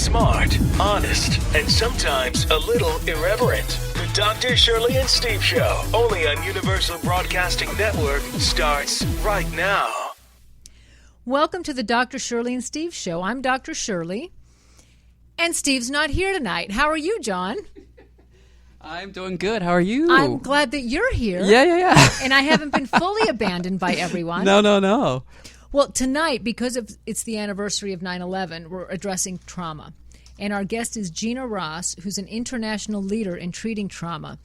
Smart, honest, and sometimes a little irreverent. The Dr. Shirley and Steve Show, only on Universal Broadcasting Network, starts right now. Welcome to the Dr. Shirley and Steve Show. I'm Dr. Shirley, and Steve's not here tonight. How are you, John? I'm doing good. How are you? I'm glad that you're here. Yeah. And I haven't been fully abandoned by everyone. No. Well, tonight, because it's the anniversary of 9/11, we're addressing trauma. And our guest is Gina Ross, who's an international leader in treating trauma.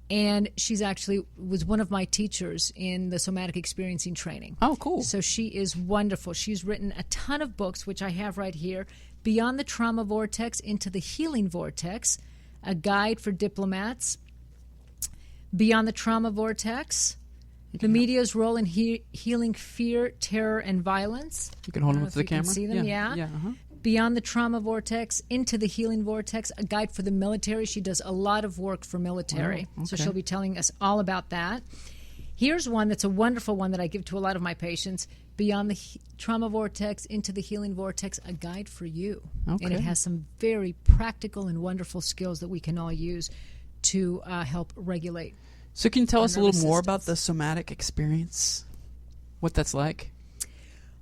And she's actually was one of my teachers in the somatic experiencing training. Oh, cool. So she is wonderful. She's written a ton of books, which I have right here, Beyond the Trauma Vortex, Into the Healing Vortex, A Guide for Diplomats, Beyond the Trauma Vortex, The Media's Role in Healing Fear, Terror, and Violence. You can hold them to the camera. Can see them, yeah. Uh-huh. Beyond the Trauma Vortex, Into the Healing Vortex, A Guide for the Military. She does a lot of work for military, so she'll be telling us all about that. Here's one that's a wonderful one that I give to a lot of my patients, Beyond the Trauma Vortex, Into the Healing Vortex, A Guide for You. Okay. And it has some very practical and wonderful skills that we can all use to help regulate. So can you tell us a little more systems. about the somatic experience? What that's like?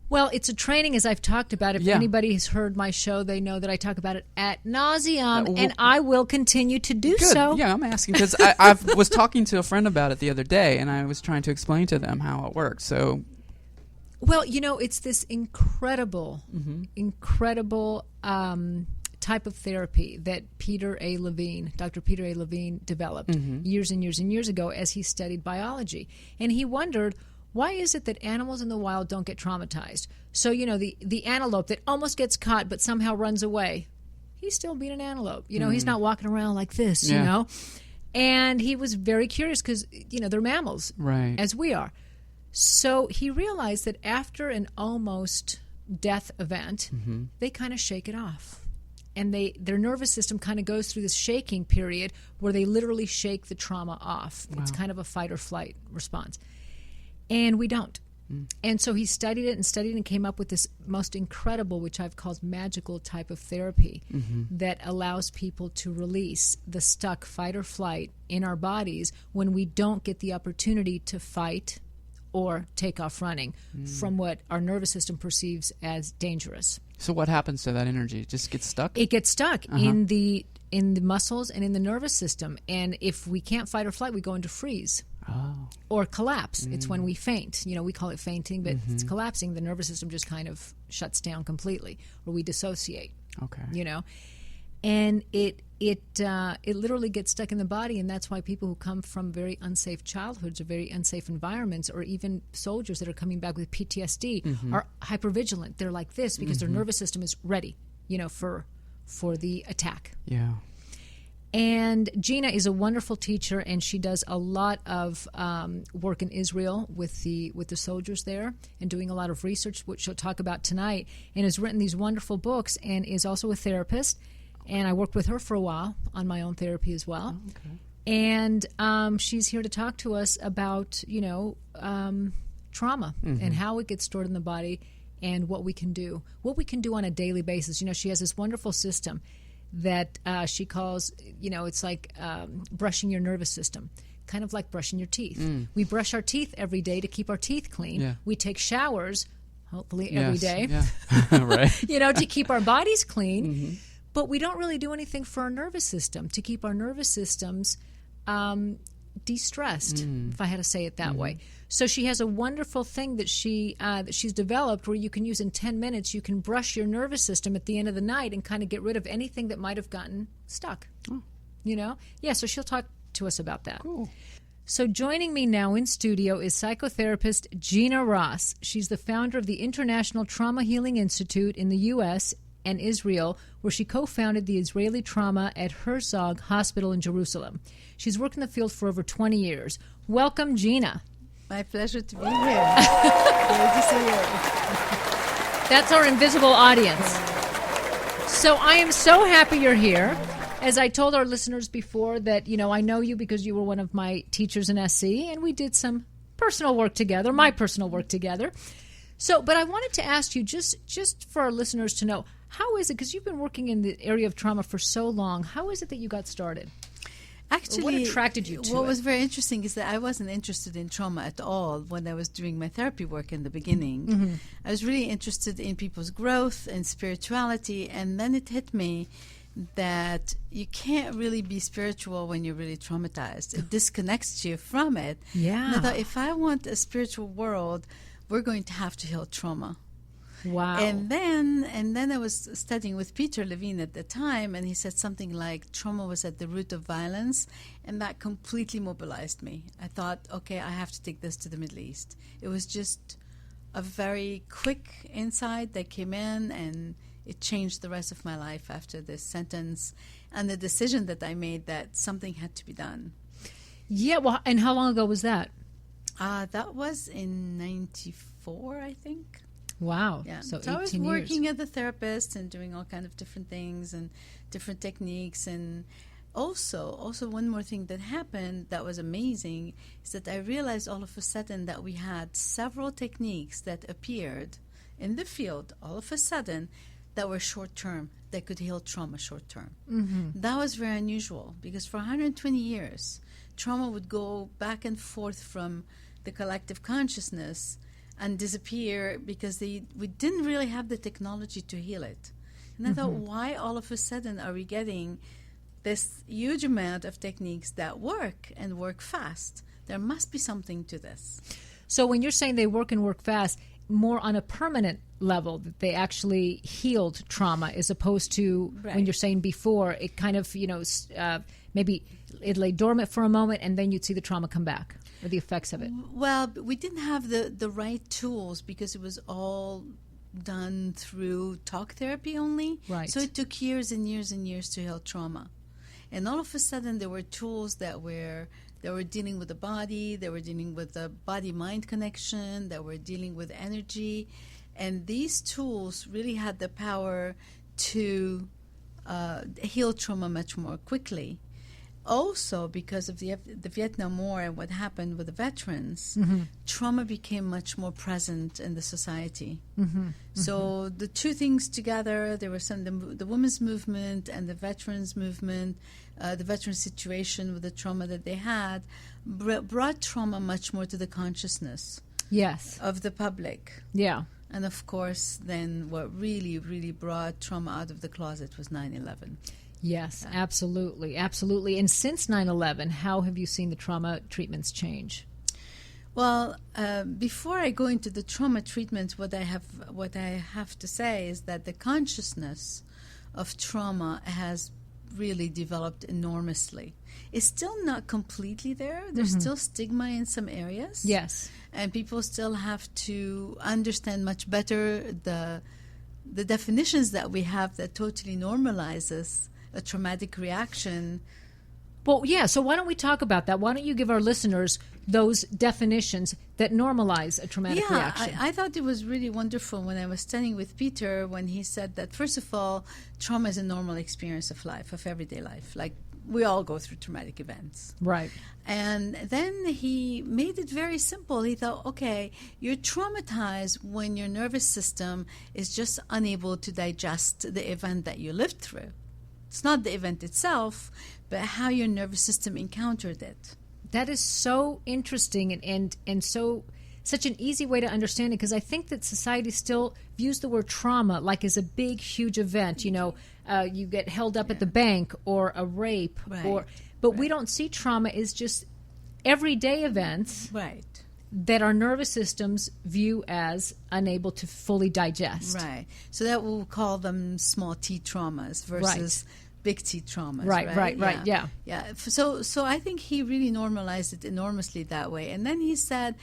Well, it's a training, as I've talked about. If anybody has heard my show, they know that I talk about it ad nauseum, and I will continue to do so. Yeah, I'm asking because I was talking to a friend about it the other day, and I was trying to explain to them how it works. So, well, it's this incredible type of therapy that Dr. Peter A. Levine developed years and years and years ago as he studied biology. And he wondered, why is it that animals in the wild don't get traumatized? So, the antelope that almost gets caught but somehow runs away, he's still being an antelope. He's not walking around like this, And he was very curious because, they're mammals, right, as we are. So he realized that after an almost death event, they kind of shake it off. And their nervous system kind of goes through this shaking period where they literally shake the trauma off. Wow. It's kind of a fight or flight response. And we don't. And so he studied it and came up with this most incredible, which I've called magical type of therapy that allows people to release the stuck fight or flight in our bodies when we don't get the opportunity to fight or take off running from what our nervous system perceives as dangerous. So what happens to that energy? It just gets stuck? It gets stuck in the muscles and in the nervous system. And if we can't fight or flight, we go into freeze. Or collapse. It's when we faint. We call it fainting, but it's collapsing. The nervous system just kind of shuts down completely, or we dissociate. Okay. And it literally gets stuck in the body, and that's why people who come from very unsafe childhoods or very unsafe environments, or even soldiers that are coming back with PTSD, are hypervigilant. They're like this because their nervous system is ready, for the attack. Yeah. And Gina is a wonderful teacher, and she does a lot of work in Israel with the soldiers there and doing a lot of research, which she'll talk about tonight, and has written these wonderful books and is also a therapist. And I worked with her for a while on my own therapy as well. Oh, okay. And she's here to talk to us about, trauma and how it gets stored in the body and what we can do on a daily basis. She has this wonderful system that she calls, it's like brushing your nervous system, kind of like brushing your teeth. We brush our teeth every day to keep our teeth clean. Yeah. We take showers, hopefully every day, right. To keep our bodies clean. But we don't really do anything for our nervous system to keep our nervous systems de-stressed, if I had to say it that way. So she has a wonderful thing that she's developed where you can use in 10 minutes. You can brush your nervous system at the end of the night and kind of get rid of anything that might have gotten stuck. So she'll talk to us about that. Cool. So joining me now in studio is psychotherapist Gina Ross. She's the founder of the International Trauma Healing Institute in the U.S. and Israel, where she co-founded the Israeli Trauma at Herzog Hospital in Jerusalem. She's worked in the field for over 20 years. Welcome, Gina. My pleasure to be here. Great to see you. That's our invisible audience. So I am so happy you're here. As I told our listeners before that, I know you because you were one of my teachers in SC, and we did some personal work together, my personal work together. So, but I wanted to ask you, just for our listeners to know, How is it, because you've been working in the area of trauma for so long, how is it that you got started? Actually, what attracted you to what it? was very interesting is that I wasn't interested in trauma at all when I was doing my therapy work in the beginning. Mm-hmm. I was really interested in people's growth and spirituality, and then it hit me that you can't really be spiritual when you're really traumatized. It disconnects you from it. Yeah. And I thought, if I want a spiritual world, we're going to have to heal trauma. Wow. And then I was studying with Peter Levine at the time, and he said something like trauma was at the root of violence, and that completely mobilized me. I thought, okay, I have to take this to the Middle East. It was just a very quick insight that came in, and it changed the rest of my life after this sentence and the decision that I made that something had to be done. Yeah, well, and how long ago was that? That was in 94, I think. Wow. Yeah. So 18 I was 18 working years. as a therapist and doing all kind of different things and different techniques. And also one more thing that happened that was amazing is that I realized all of a sudden that we had several techniques that appeared in the field all of a sudden that were short-term, that could heal trauma short-term. Mm-hmm. That was very unusual because for 120 years, trauma would go back and forth from the collective consciousness and disappear because we didn't really have the technology to heal it. And I thought, why all of a sudden are we getting this huge amount of techniques that work and work fast? There must be something to this. So when you're saying they work and work fast, more on a permanent level, that they actually healed trauma, as opposed to when you're saying before, it kind of, maybe it lay dormant for a moment and then you'd see the trauma come back, or the effects of it. Well, we didn't have the right tools because it was all done through talk therapy only. Right. So it took years and years and years to heal trauma. And all of a sudden there were tools that were dealing with the body, they were dealing with the body-mind connection, that were dealing with energy. And these tools really had the power to heal trauma much more quickly. Also, because of the Vietnam War and what happened with the veterans, trauma became much more present in the society. So the two things together, there was the women's movement and the veterans movement, the veteran situation with the trauma that they had, brought trauma much more to the consciousness of the public. Yeah. And of course, then what really, really brought trauma out of the closet was 9/11. Yes, absolutely, absolutely. And since 9/11, how have you seen the trauma treatments change? Well, before I go into the trauma treatments, what I have to say is that the consciousness of trauma has really developed enormously. It's still not completely there. There's still stigma in some areas. Yes. And people still have to understand much better the definitions that we have that totally normalizes a traumatic reaction. Well, yeah, so why don't we talk about that? Why don't you give our listeners those definitions that normalize a traumatic reaction? I thought it was really wonderful when I was studying with Peter when he said that, first of all, trauma is a normal experience of life, of everyday life. Like, we all go through traumatic events. Right. And then he made it very simple. He thought, okay, you're traumatized when your nervous system is just unable to digest the event that you lived through. It's not the event itself, but how your nervous system encountered it. That is so interesting and so such an easy way to understand it, because I think that society still views the word trauma like as a big, huge event. You get held up at the bank or a rape, but we don't see trauma as just everyday events that our nervous systems view as unable to fully digest. Right. So that we'll call them small t traumas versus big T traumas. Right. Yeah. So I think he really normalized it enormously that way. And then he said,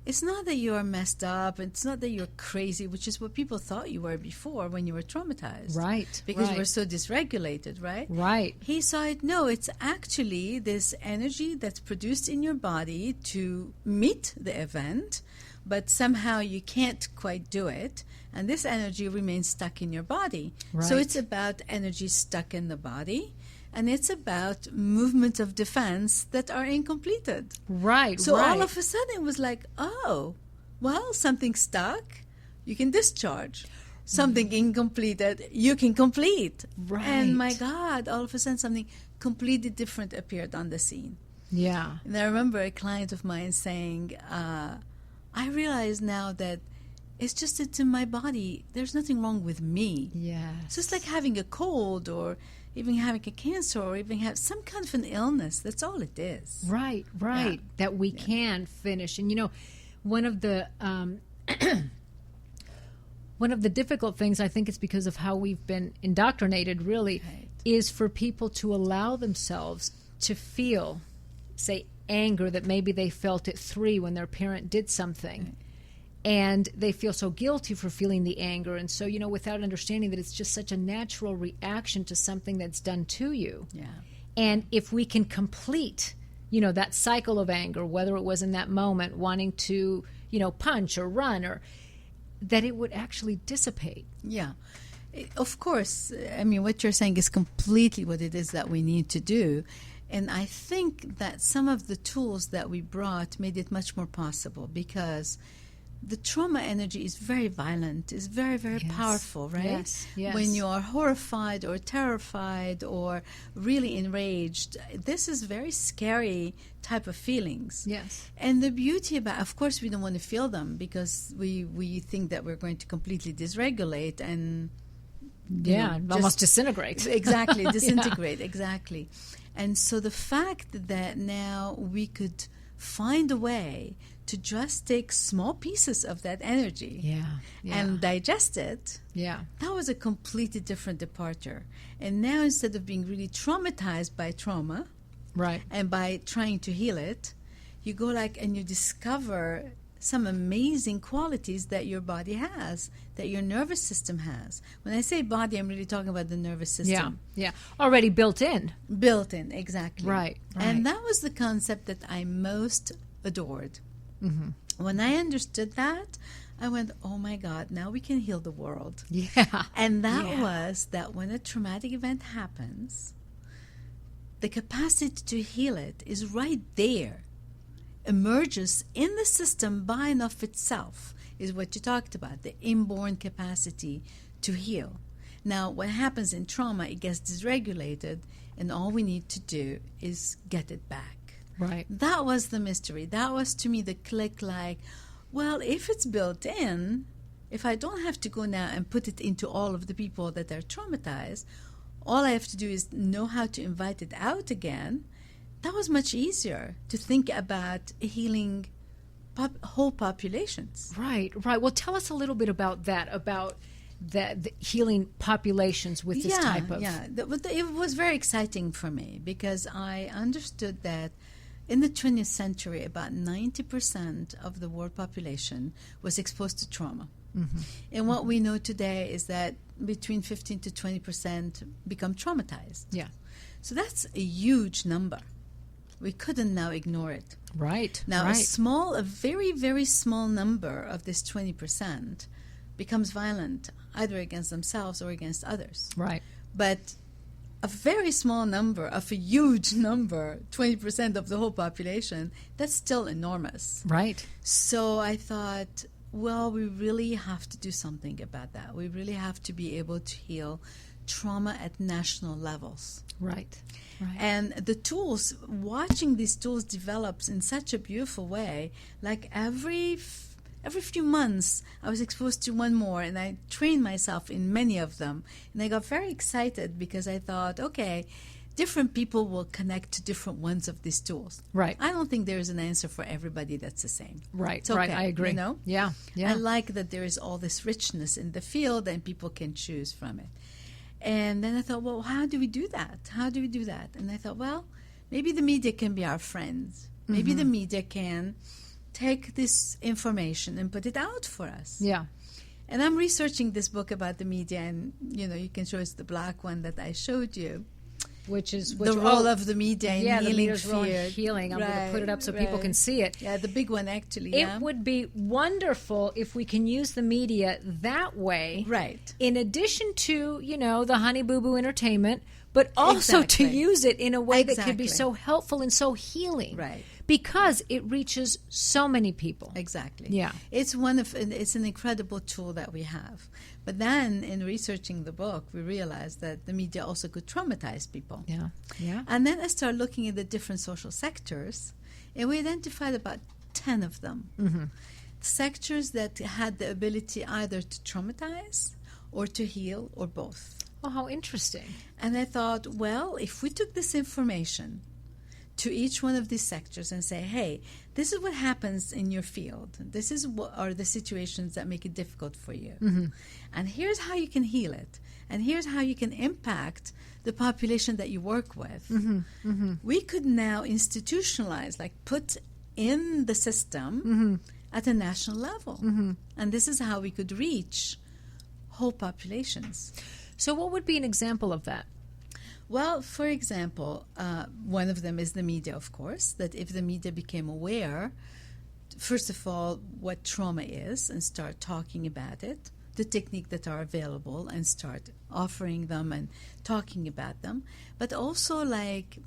it's not that you are messed up, it's not that you're crazy, which is what people thought you were before when you were traumatized. Right. Because you were so dysregulated, right? Right. He saw it, no, it's actually this energy that's produced in your body to meet the event, but somehow you can't quite do it, and this energy remains stuck in your body. Right. So it's about energy stuck in the body, and it's about movements of defense that are incompleted. Right. So all of a sudden it was like, oh, well, something stuck, you can discharge. something incomplete that you can complete. Right. And my God, all of a sudden something completely different appeared on the scene. Yeah. And I remember a client of mine saying, I realize now that it's just it's in my body. There's nothing wrong with me. Yes. So it's like having a cold or even having a cancer or even have some kind of an illness. That's all it is. Right. Yeah. That we can finish. And, you know, one of the one of the difficult things, I think it's because of how we've been indoctrinated, really, Right. is for people to allow themselves to feel, say, anger that maybe they felt at 3 when their parent did something. Right. And they feel so guilty for feeling the anger. And so, you know, without understanding that it's just such a natural reaction to something that's done to you. Yeah. And if we can complete, you know, that cycle of anger, whether it was in that moment wanting to, you know, punch or run, or that it would actually dissipate. Yeah. Of course, I mean, what you're saying is completely what it is that we need to do. And I think that some of the tools that we brought made it much more possible, because the trauma energy is very violent, is very, very Yes. powerful, right? Yes. When you are horrified or terrified or really enraged, this is very scary type of feelings. Yes. And the beauty about, of course, we don't want to feel them because we think that we're going to completely dysregulate and Yeah, just- almost disintegrate. Exactly, disintegrate, exactly. And so the fact that now we could find a way to just take small pieces of that energy Yeah. and digest it, Yeah. that was a completely different departure. And now instead of being really traumatized by trauma Right. and by trying to heal it, you go like and you discover some amazing qualities that your body has, that your nervous system has. When I say body, I'm really talking about the nervous Yeah. system. Yeah. Already built in. Built in, exactly. Right. And that was the concept that I most adored. Mm-hmm. When I understood that, I went, oh my God, now we can heal the world. Yeah. And that Yeah. was that when a traumatic event happens, the capacity to heal it is right there, emerges in the system by and of itself, is what you talked about, the inborn capacity to heal. Now, what happens in trauma, it gets dysregulated, and all we need to do is get it back. Right. That was the mystery. That was, to me, the click like, well, if it's built in, if I don't have to go now and put it into all of the people that are traumatized, all I have to do is know how to invite it out again. That was much easier to think about healing whole populations. Right. Well, tell us a little bit about that, about the healing populations with this type of... Yeah, it was very exciting for me because I understood that in the 20th century, about 90% of the world population was exposed to trauma. Mm-hmm. And what we know today is that between 15 to 20% become traumatized. Yeah. So that's a huge number. We couldn't now ignore it. Right. Now, right. a very, very small number of this 20% becomes violent, either against themselves or against others. Right. But a very small number of a huge number, 20% of the whole population, that's still enormous. Right. So I thought, well, we really have to do something about that. We really have to be able to heal trauma at national levels. Right. Right. And the tools, watching these tools develops in such a beautiful way, like every few months I was exposed to one more, and I trained myself in many of them. And I got very excited because I thought, okay, different people will connect to different ones of these tools. Right. I don't think there is an answer for everybody that's the same. Right. It's okay, Right. I agree. You know? Yeah. Yeah. I like that there is all this richness in the field and people can choose from it. And then I thought, well, how do we do that? How do we do that? And I thought, well, maybe the media can be our friends. Maybe the media can take this information and put it out for us. Yeah. And I'm researching this book about the media, and, you can show us the black one that I showed you. Which is The role of the media in the healing media's role in fear. healing. I'm going to put it up so people Right. can see it. Yeah, the big one, actually. It would be wonderful if we can use the media that way. Right. In addition to, the Honey Boo Boo entertainment, but also Exactly. to use it in a way that could be Exactly. so helpful and so healing. Right. because it reaches so many people. Exactly. Yeah. It's an incredible tool that we have. But then in researching the book, we realized that the media also could traumatize people. Yeah. Yeah. And then I started looking at the different social sectors, and we identified about 10 of them. Mm-hmm. Sectors that had the ability either to traumatize or to heal or both. Oh, how interesting. And I thought, well, if we took this information to each one of these sectors and say, hey, this is what happens in your field. This is what are the situations that make it difficult for you. Mm-hmm. And here's how you can heal it. And here's how you can impact the population that you work with. Mm-hmm. Mm-hmm. We could now institutionalize, like put in the system Mm-hmm. at a national level. Mm-hmm. And this is how we could reach whole populations. So what would be an example of that? Well, for example, one of them is the media, of course, that if the media became aware, first of all, what trauma is and start talking about it, the technique that are available and start offering them and talking about them, but also like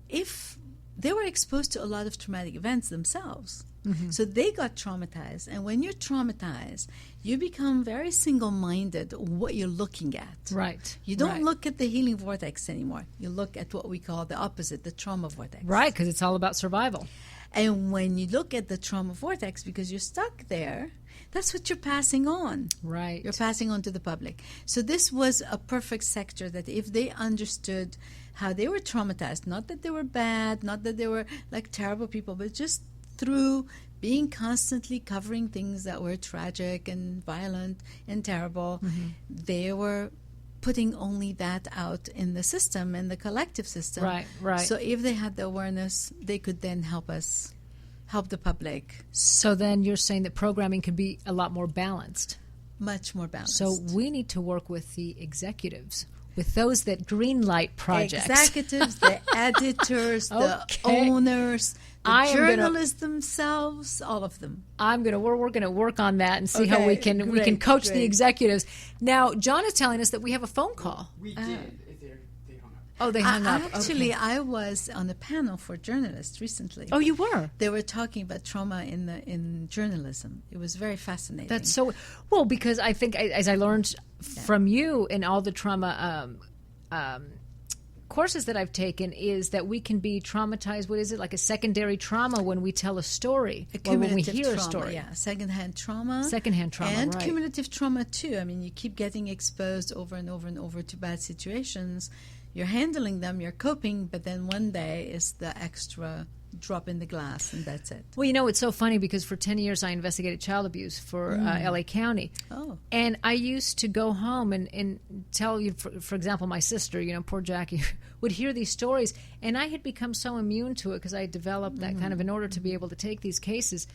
if they were exposed to a lot of traumatic events themselves. Mm-hmm. So they got traumatized. And when you're traumatized, you become very single-minded what you're looking at. Right. You don't right. look at the healing vortex anymore. You look at what we call the opposite, the trauma vortex. Right, because it's all about survival. And when you look at the trauma vortex, because you're stuck there, that's what you're passing on. Right. You're passing on to the public. So this was a perfect sector that if they understood how they were traumatized, not that they were bad, not that they were like terrible people, but just through being constantly covering things that were tragic and violent and terrible, Mm-hmm. they were putting only that out in the system, in the collective system. Right, right. So if they had the awareness, they could then help the public. So then you're saying that programming can be a lot more balanced. Much more balanced. So we need to work with the executives, with those that green light projects. Executives, the editors, the Okay. owners, the journalists themselves, all of them. We're going to work on that and see how Okay, we can great, coach the great. executives. Now, John is telling us that we have a phone call. We did. They hung up. Oh, they hung up. Actually, Okay. I was on a panel for journalists recently. Oh, you were? They were talking about trauma in journalism. It was very fascinating. That's so well, because I think as I learned from you in all the trauma courses that I've taken is that we can be traumatized. What is it, like a secondary trauma when we tell a story or when we hear trauma, a story? Yeah, secondhand trauma. Secondhand trauma, and right. cumulative trauma too. I mean, you keep getting exposed over and over and over to bad situations. You're handling them, you're coping, but then one day is the extra drop in the glass, and that's it. Well, you know, it's so funny because for 10 years I investigated child abuse for LA County. Oh. And I used to go home and tell you, for example, my sister, you know, poor Jackie, would hear these stories. And I had become so immune to it because I had developed that kind of in order to be able to take these cases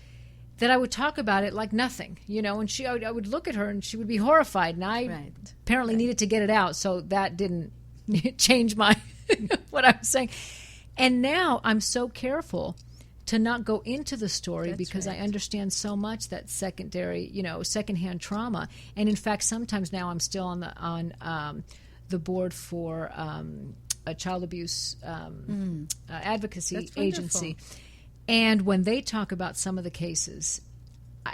that I would talk about it like nothing, you know. And I would look at her and she would be horrified. And I apparently needed to get it out, so that didn't change my what I was saying. And now I'm so careful to not go into the story because I understand so much that secondary, you know, secondhand trauma. And in fact, sometimes now I'm still on the board for a child abuse advocacy agency. And when they talk about some of the cases,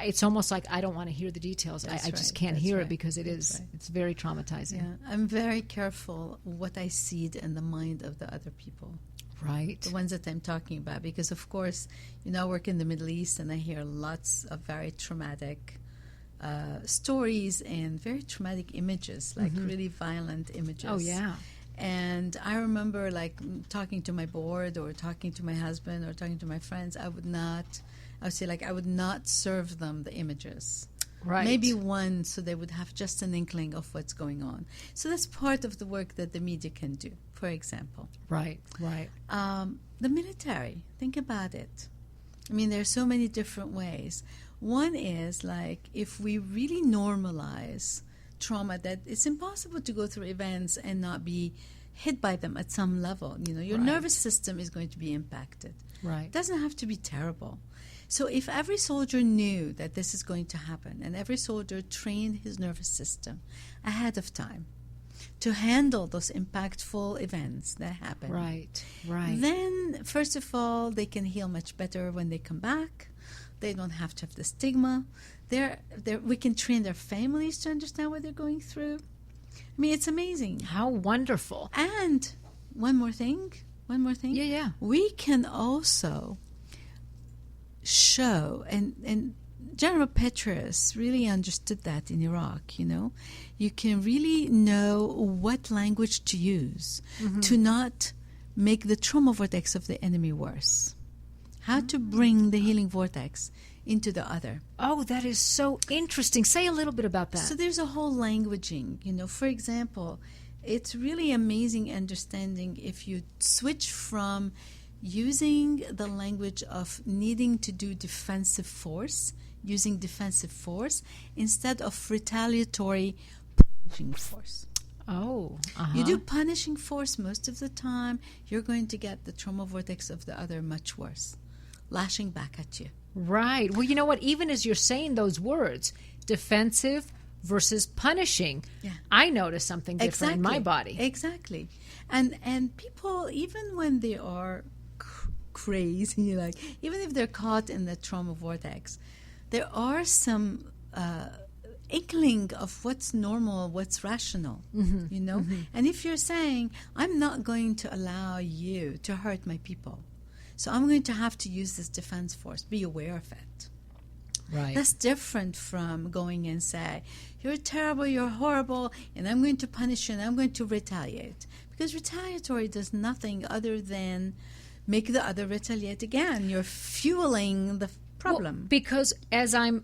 it's almost like I don't want to hear the details. I just can't hear it because it's very traumatizing. Yeah, I'm very careful what I seed in the mind of the other people. Right. The ones that I'm talking about. Because, of course, you know, I work in the Middle East and I hear lots of very traumatic stories and very traumatic images, like really violent images. Oh, yeah. And I remember, like, talking to my board or talking to my husband or talking to my friends, I would say, like, I would not serve them the images. Right. Maybe one, so they would have just an inkling of what's going on. So that's part of the work that the media can do, for example. Right, right. The military, think about it. I mean, there are so many different ways. One is, like, if we really normalize trauma, that it's impossible to go through events and not be hit by them at some level. You know, your nervous system is going to be impacted. Right. It doesn't have to be terrible. So if every soldier knew that this is going to happen and every soldier trained his nervous system ahead of time, to handle those impactful events that happen. Right, right. Then, first of all, they can heal much better when they come back. They don't have to have the stigma. We can train their families to understand what they're going through. I mean, it's amazing. How wonderful. And one more thing. Yeah. We can also show, and General Petraeus really understood that in Iraq, You can really know what language to use to not make the trauma vortex of the enemy worse. How to bring the healing vortex into the other. Oh, that is so interesting. Say a little bit about that. So there's a whole languaging. For example, it's really amazing understanding if you switch from using the language of needing to do defensive force, using defensive force, instead of retaliatory punishing force. Oh, You do punishing force most of the time, you're going to get the trauma vortex of the other much worse, lashing back at you. Right. Well, you know what? Even as you're saying those words, defensive versus punishing, I notice something different in my body. Exactly. And people, even when they are crazy, like even if they're caught in the trauma vortex, there are some inkling of what's normal, what's rational, And if you're saying, I'm not going to allow you to hurt my people, so I'm going to have to use this defense force, be aware of it. Right. That's different from going and say, you're terrible, you're horrible, and I'm going to punish you and I'm going to retaliate. Because retaliatory does nothing other than make the other retaliate again. You're fueling the problem. Well, because as I'm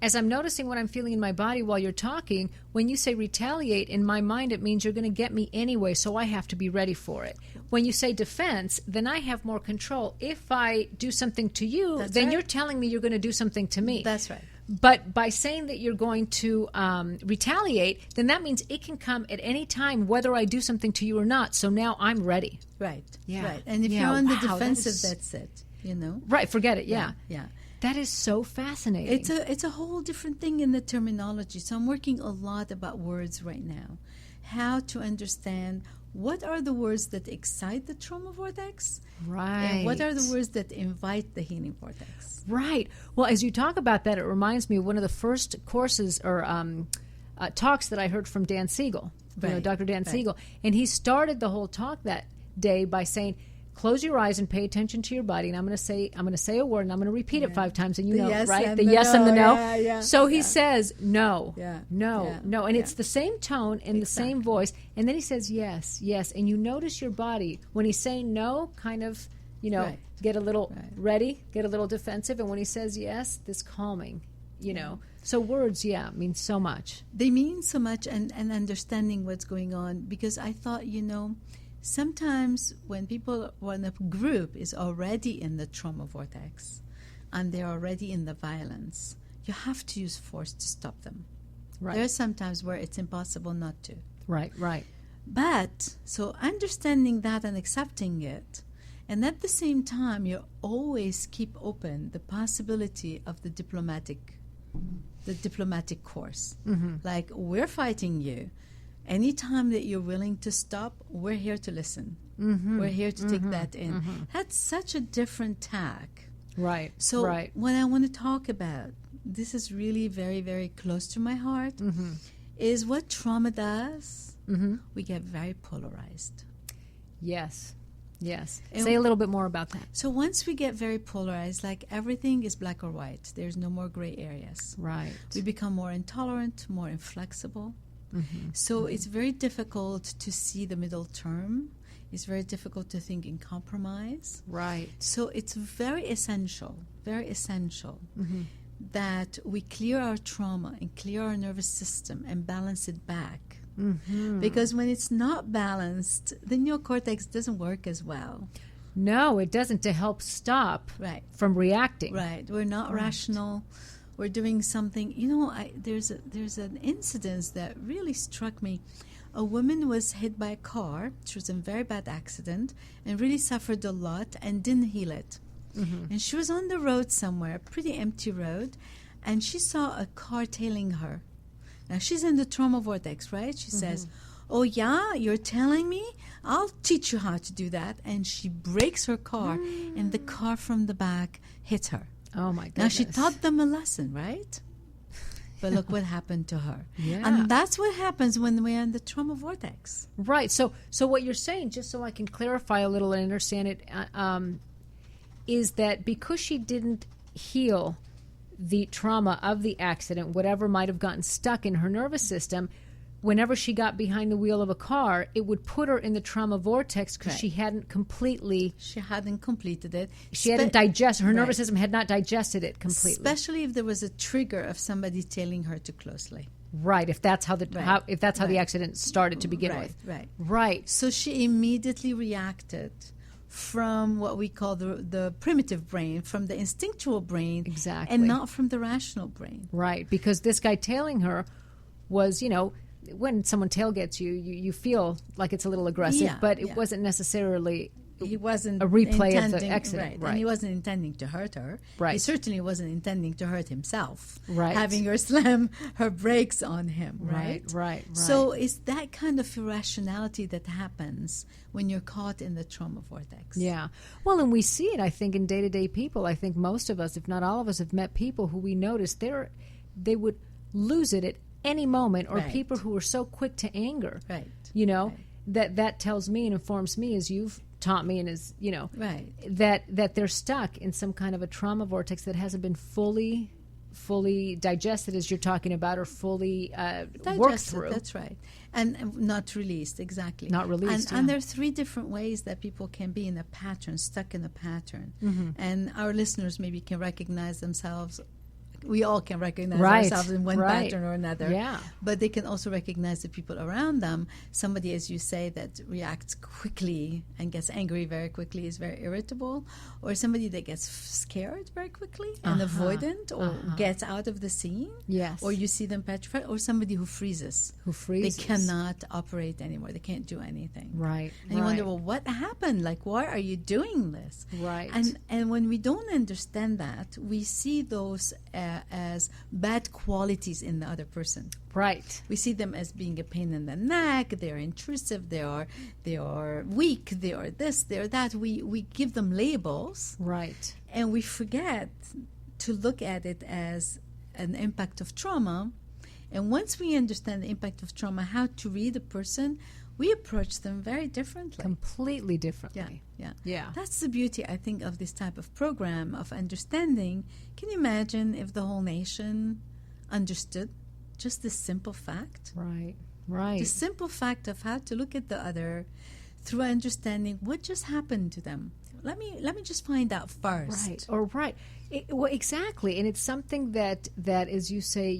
noticing what I'm feeling in my body while you're talking, when you say retaliate, in my mind it means you're going to get me anyway, so I have to be ready for it. When you say defense, then I have more control. If I do something to you, then you're telling me you're going to do something to me. That's right. But by saying that you're going to retaliate, then that means it can come at any time, whether I do something to you or not. So now I'm ready. Right. Yeah. Right. And if you're on the defensive, that's it. Right. Forget it. Yeah. Yeah. That is so fascinating. It's a whole different thing in the terminology. So I'm working a lot about words right now. How to understand what are the words that excite the trauma vortex, right? And what are the words that invite the healing vortex? Right. Well, as you talk about that, it reminds me of one of the first courses or talks that I heard from Dan Siegel, Dr. Dan Siegel, and he started the whole talk that day by saying, close your eyes and pay attention to your body. And I'm going to say a word, and I'm going to repeat it 5 times, and right? The yes and the no. So he says no, no, and it's the same tone and the same voice. And then he says yes, yes, and you notice your body when he's saying no, kind of, get a little ready, get a little defensive, and when he says yes, this calming, So words, mean so much. They mean so much, and understanding what's going on. Because I thought, sometimes when a group is already in the trauma vortex and they're already in the violence, you have to use force to stop them. Right. There are some times where it's impossible not to. Right. But, so understanding that and accepting it, and at the same time, you always keep open the possibility of the diplomatic course. Mm-hmm. Like, we're fighting you. Anytime that you're willing to stop, we're here to listen. Mm-hmm. We're here to take that in. Mm-hmm. That's such a different tack. Right. So what I want to talk about, this is really very, very close to my heart, is what trauma does. Mm-hmm. We get very polarized. Yes. And say a little bit more about that. So once we get very polarized, like everything is black or white. There's no more gray areas. Right. We become more intolerant, more inflexible. Mm-hmm. So it's very difficult to see the middle term. It's very difficult to think in compromise. Right. So it's very essential that we clear our trauma and clear our nervous system and balance it back. Mm-hmm. Because when it's not balanced, the neocortex doesn't work as well. No, it doesn't, to help stop from reacting. Right. We're not rational. We're doing something. There's an incident that really struck me. A woman was hit by a car. She was in a very bad accident and really suffered a lot and didn't heal it. Mm-hmm. And she was on the road somewhere, pretty empty road, and she saw a car tailing her. Now, she's in the trauma vortex, right? She says, Oh, yeah? You're telling me? I'll teach you how to do that. And she brakes her car, and the car from the back hits her. Oh, my goodness. Now, she taught them a lesson, right? But look what happened to her. Yeah. And that's what happens when we're in the trauma vortex. Right. So what you're saying, just so I can clarify a little and understand it, is that because she didn't heal the trauma of the accident, whatever might have gotten stuck in her nervous system, whenever she got behind the wheel of a car, it would put her in the trauma vortex because she hadn't completely... She hadn't completed it. She hadn't digested... Her nervous system had not digested it completely. Especially if there was a trigger of somebody tailing her too closely. Right, if that's how the the accident started to begin with. Right. So she immediately reacted from what we call the primitive brain, from the instinctual brain, exactly, and not from the rational brain. Right, because this guy tailing her was, when someone tailgates you, you feel like it's a little aggressive, but it wasn't necessarily... He wasn't a replay of the accident, right? And he wasn't intending to hurt her. Right. He certainly wasn't intending to hurt himself. Right. Having her slam her brakes on him. Right. So it's that kind of irrationality that happens when you're caught in the trauma vortex. Yeah. Well, and we see it, I think, in day-to-day people. I think most of us, if not all of us, have met people who we notice they would lose it at any moment, or people who are so quick to anger. Right. That tells me and informs me, as you've taught me, and as that they're stuck in some kind of a trauma vortex that hasn't been fully digested, as you're talking about, or fully worked through. That's right. And not released, exactly. Not released, And there are 3 different ways that people can be in a pattern, stuck in a pattern. Mm-hmm. And our listeners maybe can recognize themselves. We all can recognize ourselves in one pattern or another. Yeah. But they can also recognize the people around them. Somebody, as you say, that reacts quickly and gets angry very quickly is very irritable. Or somebody that gets scared very quickly and avoidant, or gets out of the scene. Yes. Or you see them petrified. Or somebody who freezes. They cannot operate anymore. They can't do anything. Right. And you wonder, well, what happened? Like, why are you doing this? Right. And when we don't understand that, we see those as bad qualities in the other person. Right. We see them as being a pain in the neck. They're intrusive. They are weak. They are this. They are that. We give them labels. Right. And we forget to look at it as an impact of trauma. And once we understand the impact of trauma, how to read a person, we approach them very differently. Completely differently. Yeah. That's the beauty, I think, of this type of program of understanding. Can you imagine if the whole nation understood just this simple fact? Right. The simple fact of how to look at the other through understanding what just happened to them. Let me just find out first. Right. Well, exactly. And it's something that as you say,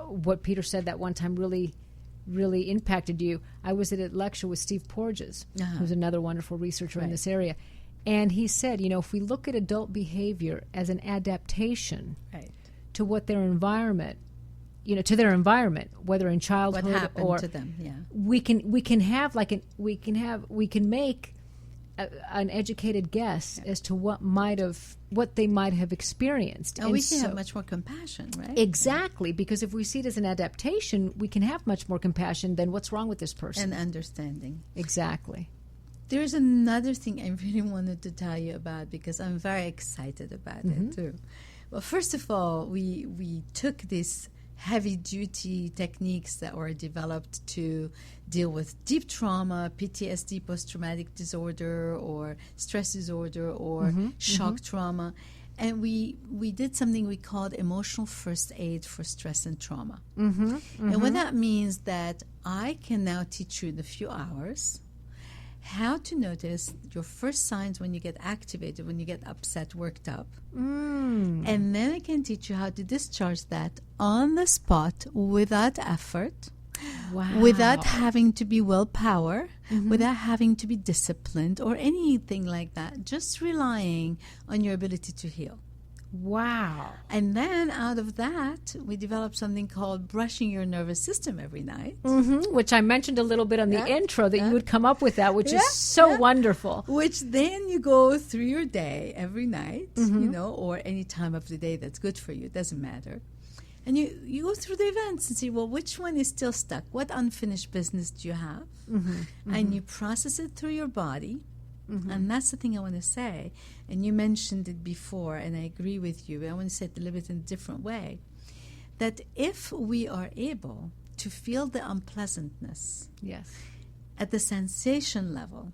what Peter said that one time really impacted you. I was at a lecture with Steve Porges, who's another wonderful researcher in this area. And he said, if we look at adult behavior as an adaptation to what their environment, to their environment, whether in childhood what happened or to them, we can have we can make an educated guess as to what they might have experienced. And we can have much more compassion, right? Exactly, because if we see it as an adaptation, we can have much more compassion than what's wrong with this person. And understanding. Exactly. There's another thing I really wanted to tell you about, because I'm very excited about it too. Well, first of all, we took this heavy-duty techniques that were developed to deal with deep trauma, PTSD, post-traumatic disorder, or stress disorder, or shock trauma. And we did something we called emotional first aid for stress and trauma. And what that means that I can now teach you in a few hours how to notice your first signs when you get activated, when you get upset, worked up. And then I can teach you how to discharge that on the spot without effort, without having to be willpower, without having to be disciplined or anything like that, just relying on your ability to heal. Wow. And then out of that, we developed something called brushing your nervous system every night. Which I mentioned a little bit on the intro, that you would come up with that, which is so wonderful. Which then you go through your day every night, or any time of the day that's good for you. It doesn't matter. And you go through the events and see, well, which one is still stuck? What unfinished business do you have? And you process it through your body. And that's the thing I want to say. And you mentioned it before, and I agree with you. But I want to say it a little bit in a different way. That if we are able to feel the unpleasantness at the sensation level,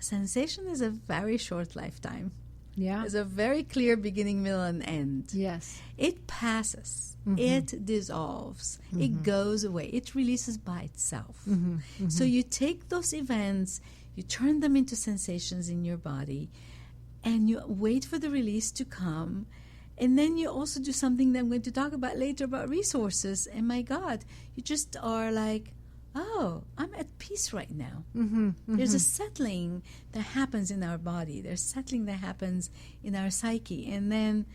sensation is a very short lifetime. Yeah. It's a very clear beginning, middle, and end. Yes. It passes. It dissolves. It goes away. It releases by itself. So you take those events, you turn them into sensations in your body, and you wait for the release to come. And then you also do something that I'm going to talk about later about resources. And my God, you just are like, oh, I'm at peace right now. There's a settling that happens in our body. There's settling that happens in our psyche. And then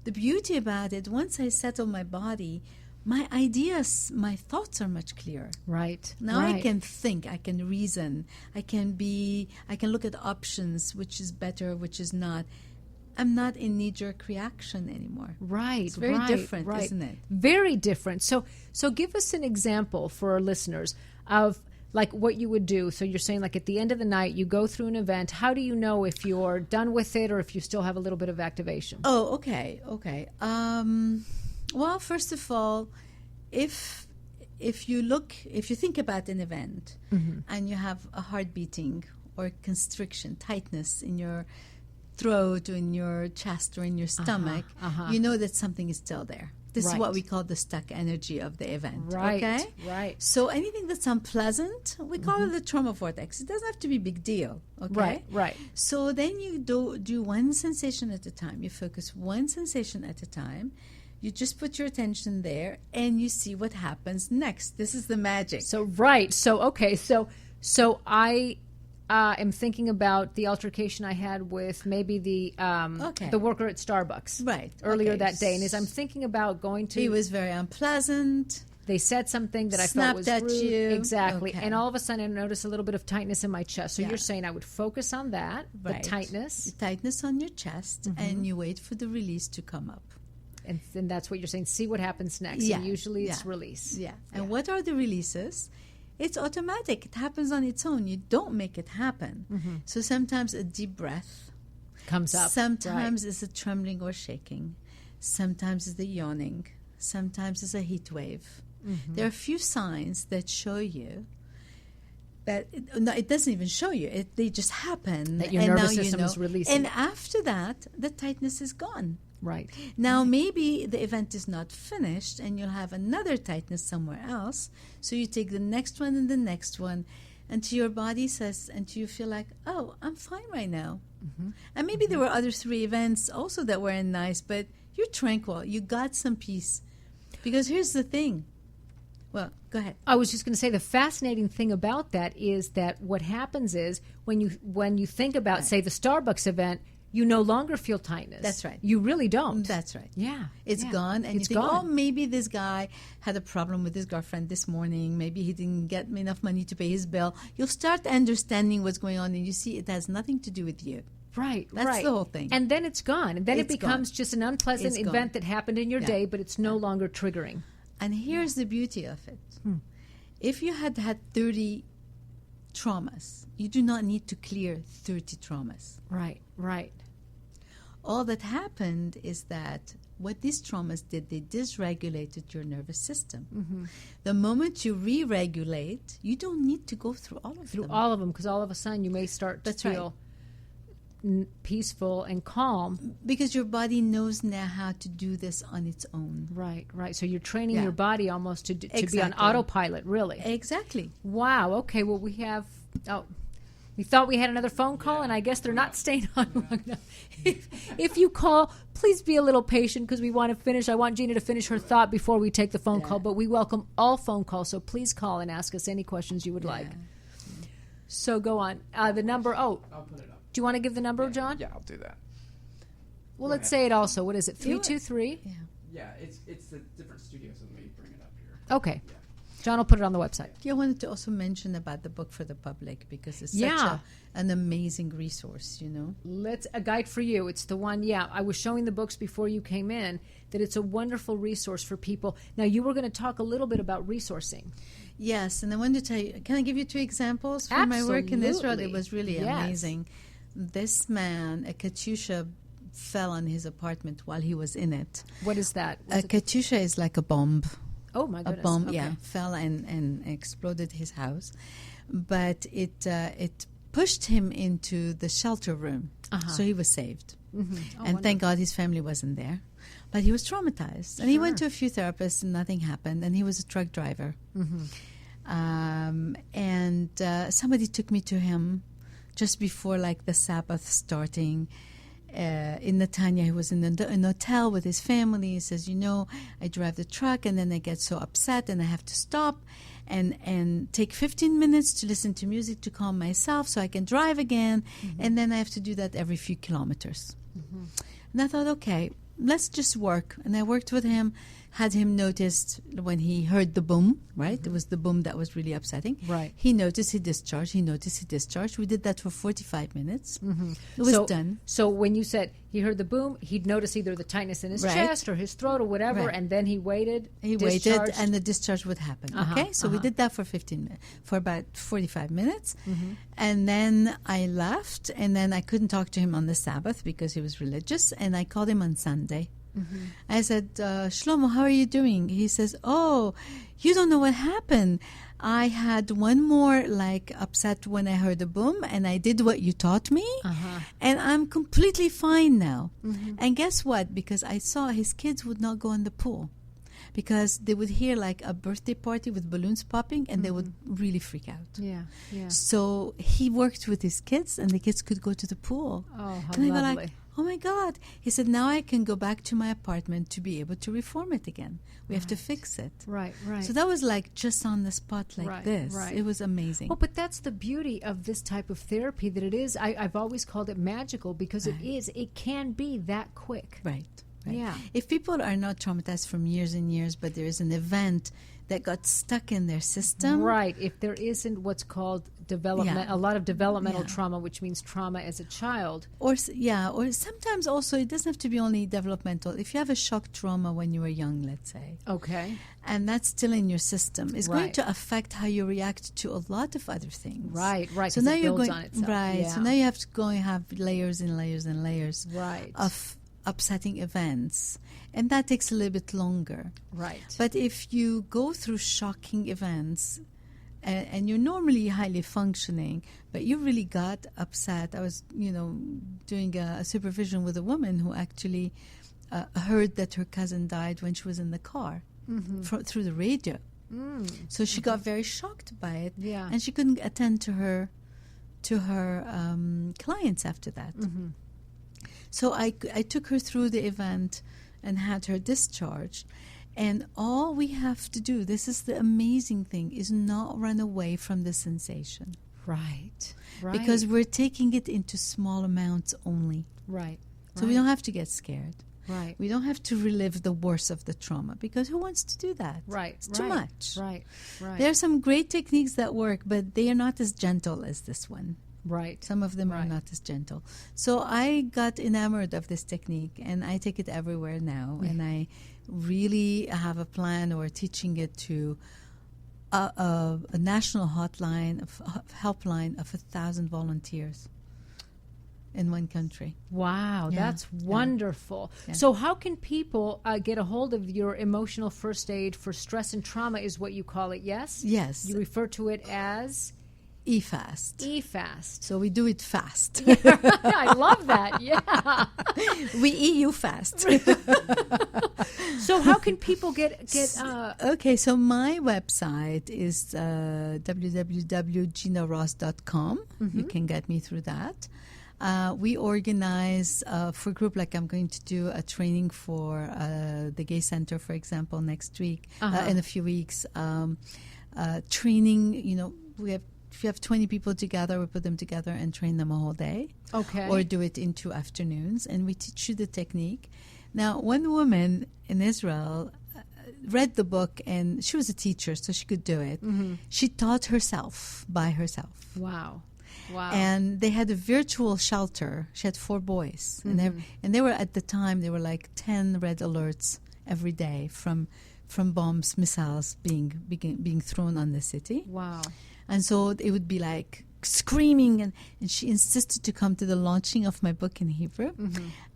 the beauty about it, once I settle my body, my ideas, my thoughts are much clearer. Right. Now I can think, I can reason, I can look at options, which is better, which is not. I'm not in knee-jerk reaction anymore. Right. It's very different, isn't it? Very different. So give us an example for our listeners of like what you would do. So you're saying like at the end of the night, you go through an event. How do you know if you're done with it or if you still have a little bit of activation? Oh, okay. Well, first of all, if you think about an event and you have a heart beating or constriction, tightness in your throat or in your chest or in your stomach, you know that something is still there. This is what we call the stuck energy of the event. Right. Okay? Right. So anything that's unpleasant, we call it the trauma vortex. It doesn't have to be a big deal. Okay? Right. So then you do one sensation at a time. You focus one sensation at a time. You just put your attention there and you see what happens next. This is the magic. So I am thinking about the altercation I had with maybe the worker at Starbucks earlier that day. And as I'm thinking about going to... He was very unpleasant. They said something that I felt was rude. You. Exactly. Okay. And all of a sudden I noticed a little bit of tightness in my chest. So you're saying I would focus on that, the tightness. The tightness on your chest, and you wait for the release to come up. And then that's what you're saying. See what happens next. Yeah. And usually it's release. Yeah. And what are the releases? It's automatic. It happens on its own. You don't make it happen. So sometimes a deep breath comes up. Sometimes it's a trembling or shaking. Sometimes it's the yawning. Sometimes it's a heat wave. There are a few signs that show you that it doesn't even show you. They just happen. That your nervous system is releasing. And after that, the tightness is gone. Right. Now, maybe the event is not finished and you'll have another tightness somewhere else. So you take the next one and the next one until your body says, until you feel like, oh, I'm fine right now. And maybe there were other 3 events also that weren't nice, but you're tranquil. You got some peace. Because here's the thing. Well, go ahead. I was just going to say the fascinating thing about that is that what happens is when you think about, say, the Starbucks event, you no longer feel tightness. That's right. You really don't. That's right. Yeah. It's gone. And it's you think, gone. oh, maybe this guy had a problem with his girlfriend this morning. Maybe he didn't get enough money to pay his bill. You'll start understanding what's going on, and you see it has nothing to do with you. Right. That's the whole thing. And then it's gone. And then it becomes just an unpleasant It's event gone. that happened in your day, but it's no longer triggering. And here's the beauty of it. If you had 30 traumas, you do not need to clear 30 traumas. Right. All that happened is that what these traumas did, they dysregulated your nervous system. The moment you re-regulate, you don't need to go through all of them. All of them, because all of a sudden you may start to feel peaceful and calm. Because your body knows now how to do this on its own. Right. So you're training your body almost to be on autopilot, really. Exactly. Wow. Okay, well, we have... we thought we had another phone call, and I guess they're not staying on long enough. If you call, please be a little patient because we want to finish. I want Gina to finish her thought before we take the phone call, but we welcome all phone calls, so please call and ask us any questions you would like. So go on. The number, I'll put it up. Do you want to give the number, John? Yeah, I'll do that. Well, let's say it also. What is it, 323? Yeah, it's the different studios, so let me bring it up here. Okay. Yeah. John will put it on the website. Yeah, I wanted to also mention about the book for the public because it's Yeah. an amazing resource, you know. Let's a guide for you. It's the one. Yeah, I was showing the books before you came in. That it's a wonderful resource for people. Now you were going to talk a little bit about resourcing. Yes, and I wanted to tell you, can I give you 2 examples from my work in Israel? Absolutely. It was really Yes. amazing. This man, a Katyusha, fell on his apartment while he was in it. What is that? A Katyusha is like a bomb. Oh my A goodness! bomb, Okay. yeah, fell and exploded his house. But it pushed him into the shelter room, so he was saved. Mm-hmm. And thank God his family wasn't there. But he was traumatized. And he went to Sure. a few therapists and nothing happened. And he was a truck driver. And somebody took me to him just before like the Sabbath starting. In Netanya, he was in an hotel with his family. He says, I drive the truck and then I get so upset and I have to stop and take 15 minutes to listen to music to calm myself so I can drive again. And then I have to do that every few kilometers. And I thought, okay, let's just work. And I worked with him, had him noticed when he heard the boom, right? It was the boom that was really upsetting. Right. He noticed, he discharged. He noticed, he discharged. We did that for 45 minutes. It was done. So when you said he heard the boom, he'd notice either the tightness in his Right. chest or his throat or whatever, Right. and then he waited. He waited, discharged. and the discharge would happen. Okay, so we did that for 15 minutes, for about 45 minutes, and then I left, and then I couldn't talk to him on the Sabbath because he was religious, and I called him on Sunday. I said, Shlomo, how are you doing? He says, oh, you don't know what happened. I had one more upset when I heard the boom, and I did what you taught me, and I'm completely fine now. And guess what? Because I saw his kids would not go in the pool because they would hear like a birthday party with balloons popping, and they would really freak out. Yeah. So he worked with his kids, and the kids could go to the pool. Oh, how And I go lovely. like, oh my God. He said, now I can go back to my apartment to be able to reform it again. We have to fix it. Right. So that was like just on the spot like Right, this. right. It was amazing. Well, but that's the beauty of this type of therapy, that it is. I've always called it magical because it can be that quick. Right. Yeah. If people are not traumatized from years and years, but there is an event that got stuck in their system. Right. If there isn't what's called development, Yeah. a lot of developmental Yeah. trauma, which means trauma as a child. Or sometimes also it doesn't have to be only developmental. If you have a shock trauma when you were young, let's say, Okay. and that's still in your system, it's going Right. to affect how you react to a lot of other things. Right. So 'cause now it you're builds going on itself. right. Yeah. So now you have to go and have layers and layers and layers Right. of upsetting events, and that takes a little bit longer. Right. But if you go through shocking events, and you're normally highly functioning, but you really got upset. I was, doing a supervision with a woman who actually heard that her cousin died when she was in the car through the radio. So she got very shocked by it, Yeah. and she couldn't attend to her clients after that. So I took her through the event and had her discharged. And all we have to do, this is the amazing thing, is not run away from the sensation. Right. Because we're taking it into small amounts only. Right. So we don't have to get scared. Right. We don't have to relive the worst of the trauma, because who wants to do that? Right. It's too much. Right. There are some great techniques that work, but they are not as gentle as this one. Right. Some of them are Right. not as gentle. So I got enamored of this technique, and I take it everywhere now. And I really have a plan or teaching it to a national hotline, helpline of 1,000 volunteers in one country. Wow, Yeah, that's wonderful. Yeah. So how can people get a hold of your emotional first aid for stress and trauma is what you call it, yes? Yes, You refer to it as eFast. eFast. So we do it fast. I love that, yeah. We EU fast. So how can people get Okay, so my website is www.ginaross.com. You can get me through that. We organize for group, like I'm going to do a training for the Gay Center, for example, next week, in a few weeks. Training, if you have 20 people together, we put them together and train them a whole day. Okay. Or do it in 2 afternoons, and we teach you the technique. Now, one woman in Israel read the book, and she was a teacher, so she could do it. She taught herself by herself. Wow. Wow. And they had a virtual shelter. She had 4 boys. And they were, at the time, there were like 10 red alerts every day from bombs, missiles being thrown on the city. Wow. And so it would be like screaming. And she insisted to come to the launching of my book in Hebrew.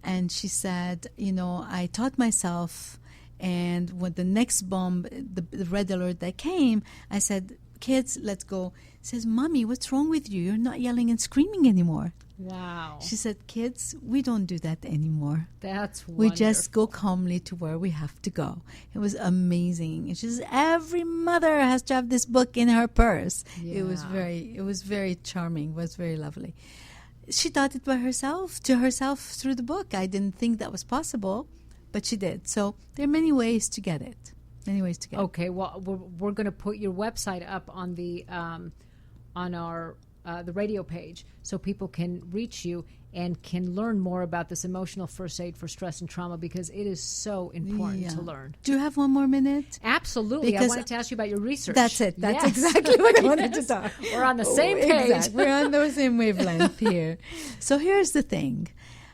And she said, I taught myself. And when the next bomb, the red alert that came, I said, kids, let's go. Says, Mommy, what's wrong with you? You're not yelling and screaming anymore. Wow. She said, kids, we don't do that anymore. That's wonderful. We just go calmly to where we have to go. It was amazing. And she says, every mother has to have this book in her purse. Yeah. It was very charming. It was very lovely. She taught it by herself, to herself through the book. I didn't think that was possible, but she did. So there are many ways to get it. Okay, well, we're going to put your website up on the on our the radio page, so people can reach you and can learn more about this emotional first aid for stress and trauma, because it is so important to learn. Do you have one more minute? Absolutely. Because I wanted to ask you about your research. That's it. That's Yes. exactly what I wanted to talk. We're on the same page. Exactly. We're on the same wavelength here. So here's the thing.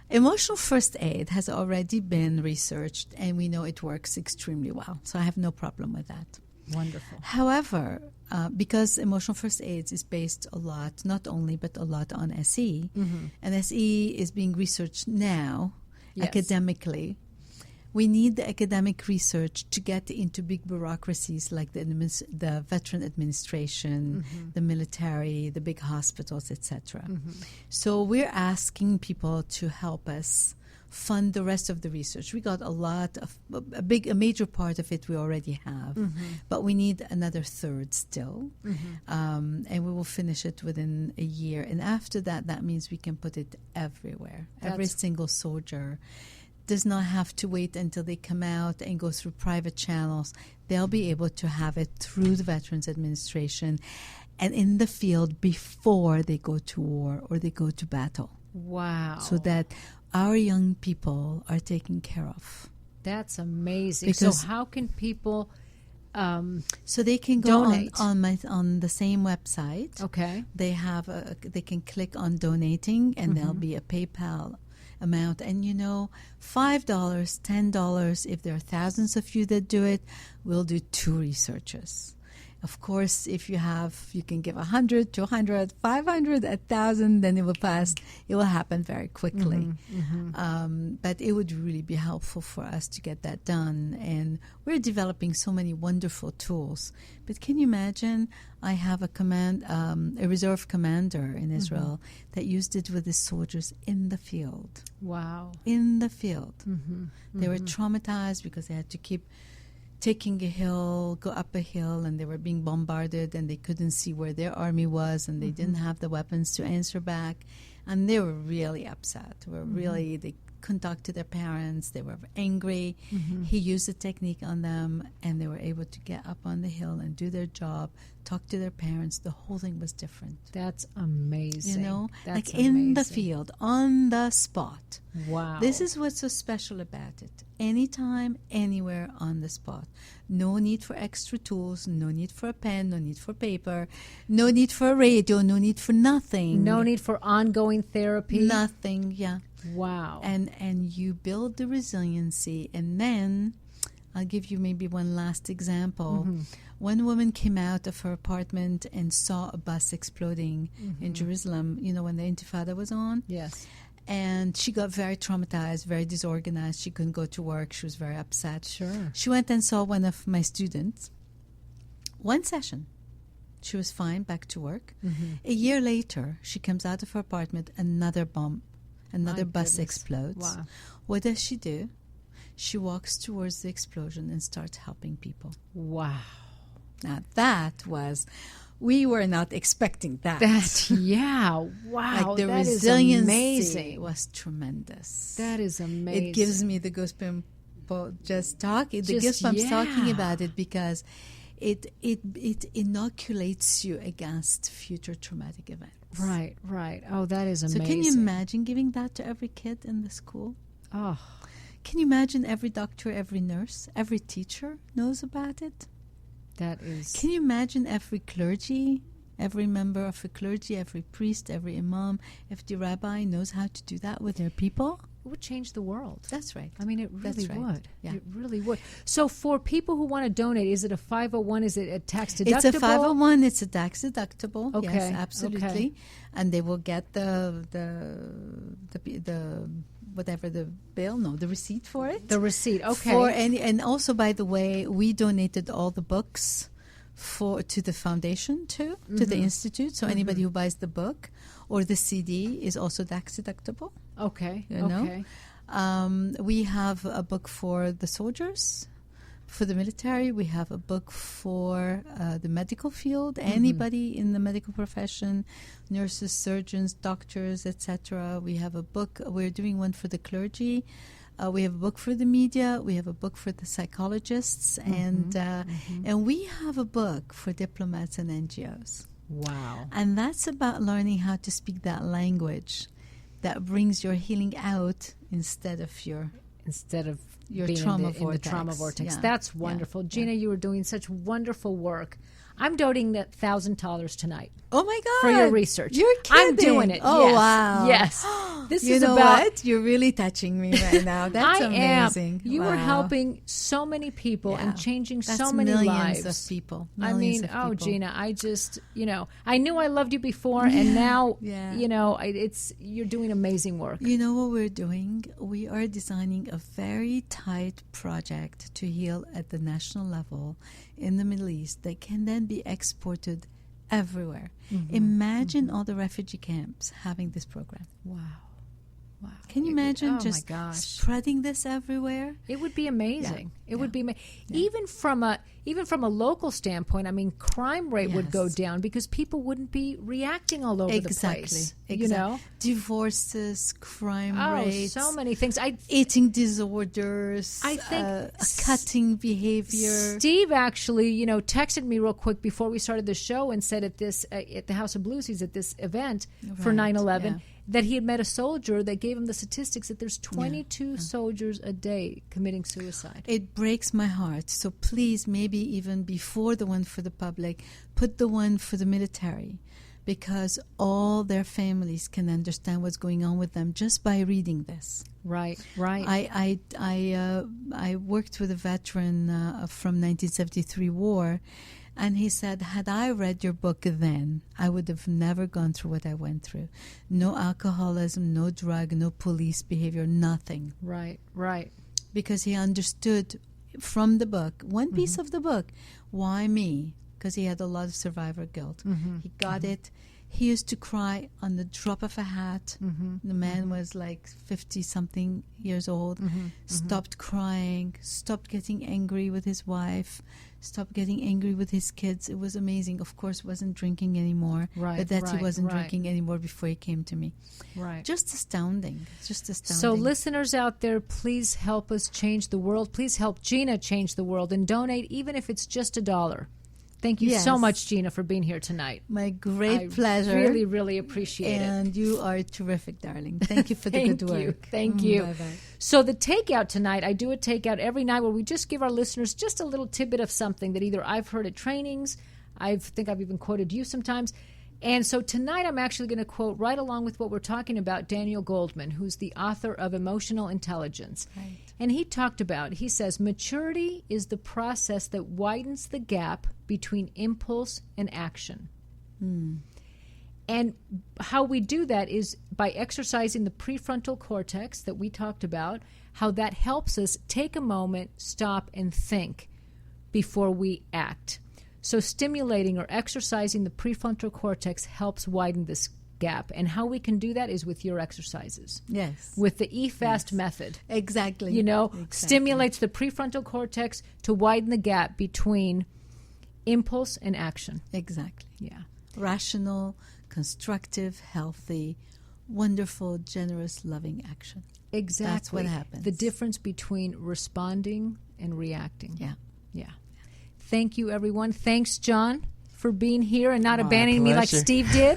Emotional first aid has already been researched, and we know it works extremely well. So I have no problem with that. Wonderful. However, because emotional first aid is based a lot, not only, but a lot on SE, and SE is being researched now academically, we need the academic research to get into big bureaucracies like the Veteran Administration, the military, the big hospitals, etc. So we're asking people to help us fund the rest of the research. We got a major part of it we already have, but we need another third still, and we will finish it within a year. And after that, that means we can put it everywhere. Every single soldier does not have to wait until they come out and go through private channels. They'll be able to have it through the Veterans Administration and in the field before they go to war or they go to battle. Wow. So that our young people are taken care of. That's amazing. Because so how can people so they can go donate on the same website. Okay. They they can click on donating, and there'll be a PayPal amount. And $5, $10, if there are thousands of you that do it, we'll do 2 researches. Of course, if you can give 100, 200, 500, 1,000, then it will happen very quickly. But it would really be helpful for us to get that done. And we're developing so many wonderful tools. But can you imagine, I have a reserve commander in Israel that used it with his soldiers in the field. Wow. In the field. They were traumatized because they had to keep taking a hill, go up a hill, and they were being bombarded, and they couldn't see where their army was, and they didn't have the weapons to answer back, and they were really upset. They couldn't talk to their parents. They were angry. He used the technique on them, and they were able to get up on the hill and do their job, talk to their parents. The whole thing was different. That's amazing. Like That's in the amazing. field, on the spot. Wow. This is what's so special about it. Anytime, anywhere, on the spot. No need for extra tools, no need for a pen, no need for paper, no need for a radio, no need for nothing. No need for ongoing therapy. Nothing, yeah. Wow. And you build the resiliency. And then I'll give you maybe one last example. One woman came out of her apartment and saw a bus exploding in Jerusalem, when the Intifada was on. Yes. And she got very traumatized, very disorganized. She couldn't go to work. She was very upset. Sure. She went and saw one of my students. One session. She was fine, back to work. A year later, she comes out of her apartment, another bus explodes. Wow. What does she do? She walks towards the explosion and starts helping people. Wow. Now we were not expecting that. Wow. Like the that is resiliency amazing. was tremendous. That is amazing. It gives me the goosebumps just talking. The goosebumps talking about it, because it inoculates you against future traumatic events. Right. Oh, that is amazing. So can you imagine giving that to every kid in the school? Oh, Can you imagine every doctor, every nurse, every teacher knows about it? That is. Can you imagine every clergy, every member of a clergy, every priest, every imam, every rabbi knows how to do that with their people? It would change the world. That's right. I mean, it really That's right. would. Yeah. It really would. So for people who want to donate, is it a 501? Is it a tax deductible? It's a 501. It's a tax deductible. Okay. Yes, absolutely. Okay. And they will get the whatever the bill, the receipt for it. The receipt. Okay. And also, by the way, we donated all the books to the foundation too, to the institute. So anybody who buys the book or the CD is also tax deductible. Okay. You know? Okay. We have a book for the soldiers, for the military. We have a book for the medical field. Anybody in the medical profession, nurses, surgeons, doctors, etc. We have a book. We're doing one for the clergy. We have a book for the media. We have a book for the psychologists, and we have a book for diplomats and NGOs. Wow. And that's about learning how to speak that language that brings your healing out instead of your being trauma in the trauma vortex. Yeah. That's wonderful. Gina, you are doing such wonderful work. I'm donating that $1,000 tonight. Oh my God! For your research. You're kidding. I'm doing it. Oh yes. wow! Yes. This you is know about. what? You're really touching me right now. That's amazing. You wow. are helping so many people and changing That's so many millions lives of people. I Millions mean, of people. Gina, I just, I knew I loved you before, and now, Yeah. you're doing amazing work. You know what we're doing? We are designing a very tight project to heal at the national level in the Middle East that can then be exported everywhere. Imagine all the refugee camps having this program. Wow. Can you imagine oh just my gosh. spreading this everywhere? It would be amazing. Yeah. It would be even from a local standpoint. I mean, crime rate would go down because people wouldn't be reacting all over the place. Exactly. Divorces, crime rates, so many things. Eating disorders. I think cutting behavior. Steve actually, texted me real quick before we started the show and said at the House of Blues, he's at this event for 9/11. That he had met a soldier that gave him the statistics that there's 22 soldiers a day committing suicide. It breaks my heart. So please, maybe even before the one for the public, put the one for the military, because all their families can understand what's going on with them just by reading this. Right. I worked with a veteran from 1973 war. And he said, had I read your book then, I would have never gone through what I went through. No alcoholism, no drug, no police behavior, nothing. Right. Because he understood from the book, one piece of the book, why me? Because he had a lot of survivor guilt. He got it. He used to cry on the drop of a hat. The man was like 50-something years old. Stopped crying, stopped getting angry with his wife, stopped getting angry with his kids. It was amazing. Of course, wasn't drinking anymore. But he wasn't drinking anymore before he came to me. Right. Just astounding. So listeners out there, please help us change the world. Please help Gina change the world and donate, even if it's just $1. Thank you so much, Gina, for being here tonight. My great pleasure. I really, really appreciate it. And you are terrific, darling. Thank you for the good work. Thank you. Bye-bye. So the takeout tonight, I do a takeout every night where we just give our listeners just a little tidbit of something that either I've heard at trainings, I think I've even quoted you sometimes. And so tonight I'm actually going to quote right along with what we're talking about Daniel Goldman, who's the author of Emotional Intelligence. Right. And he says, maturity is the process that widens the gap between impulse and action. And how we do that is by exercising the prefrontal cortex that we talked about, how that helps us take a moment, stop, and think before we act. So stimulating or exercising the prefrontal cortex helps widen this gap. And how we can do that is with your exercises. Yes. With the EFAST method. Exactly. Stimulates the prefrontal cortex to widen the gap between impulse and action. Exactly. Yeah. Rational, constructive, healthy, wonderful, generous, loving action. Exactly. That's what happens. The difference between responding and reacting. Yeah. Thank you, everyone. Thanks, John, for being here and not My abandoning me like pleasure. Steve did.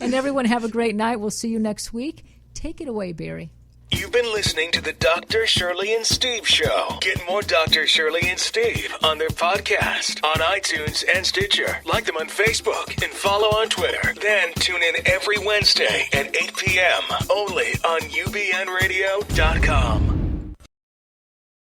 And everyone have a great night. We'll see you next week. Take it away, Barry. You've been listening to the Dr. Shirley and Steve Show. Get more Dr. Shirley and Steve on their podcast on iTunes and Stitcher. Like them on Facebook and follow on Twitter. Then tune in every Wednesday at 8 p.m. only on ubnradio.com.